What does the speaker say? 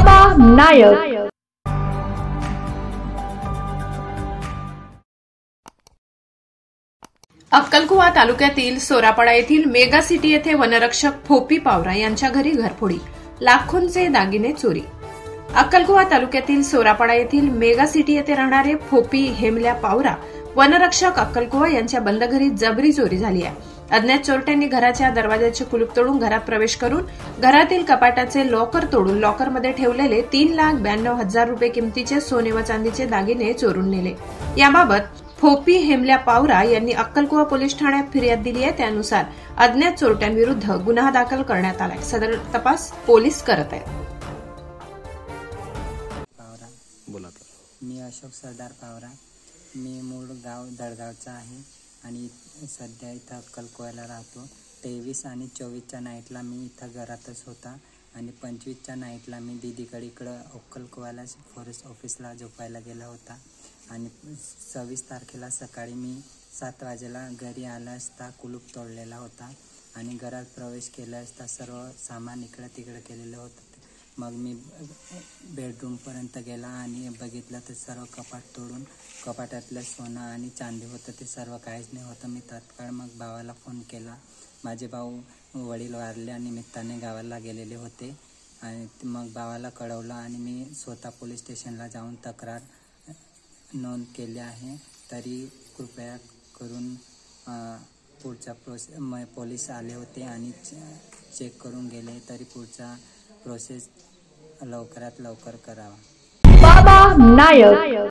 बाबा नायक. अक्कलकुवा तालुक्यातील सोरापाडा येथील मेगा सिटी येथे वनरक्षक फोपी पावरा यांच्या घरी घरफोडी, लाखोंचे दागिने चोरी. अक्कलकुवा तालुक्यातील सोरापाडा येथील मेगा सिटी येथे राहणारे फोपी हेमल्या पावरा वनरक्षक अक्कलकुवा यांच्या बंद घरी जबरी चोरी झाली आहे. अज्ञात चोरट्यांनी घराच्या दरवाजाचे कुलूप तोडून घरात प्रवेश करून घरातील कपाटाचे लॉकर तोडून लॉकरमध्ये ठेवलेले 3,92,000 रुपये किमतीचे सोने व चांदीचे दागिने चोरून नेले. याबाबत फोपी हेमल्या पावरा यांनी अक्कलकुवा पोलीस ठाण्यात फिर्याद दिली आहे. त्यानुसार अज्ञात चोरट्यांविरुद्ध गुन्हा दाखल करण्यात आलाय. सदर तपास पोलीस करत आहेत. मी अशोक सरदार पावरा. मी मूळ गाव दळगावचा आहे आणि सध्या इथं अक्कलकुव्याला राहतो. 23 आणि 24च्या नाईटला मी इथं घरातच होता आणि 25च्या नाईटला मी दीदीकडे इकडं अक्कलकुव्याला फॉरेस्ट ऑफिसला झोपायला गेला होता आणि 26 तारखेला सकाळी मी 7 वाजेला घरी आला असता कुलूप तोडलेला होता आणि घरात प्रवेश केला असता सर्व सामान इकडं तिकडं केलेलं होतं. मग मी बेडरूमपर्यंत गेला आणि बघितलं तर सर्व कपाट तोडून कपाटातलं सोनं आणि चांदी होतं ते सर्व काहीच नाही होतं. मी तात्काळ मग भावाला फोन केला. माझे भाऊ वडील वारल्या निमित्ताने गावाला गेलेले होते आणि मग भावाला कळवलं आणि मी स्वतः पोलीस स्टेशनला जाऊन तक्रार नोंद केली आहे. तरी कृपया करून पुढचा पोलीस आले होते आणि चेक करून गेले. तरी पुढचा प्रोसेस लवकरात लवकर करावा. बाबा नायक.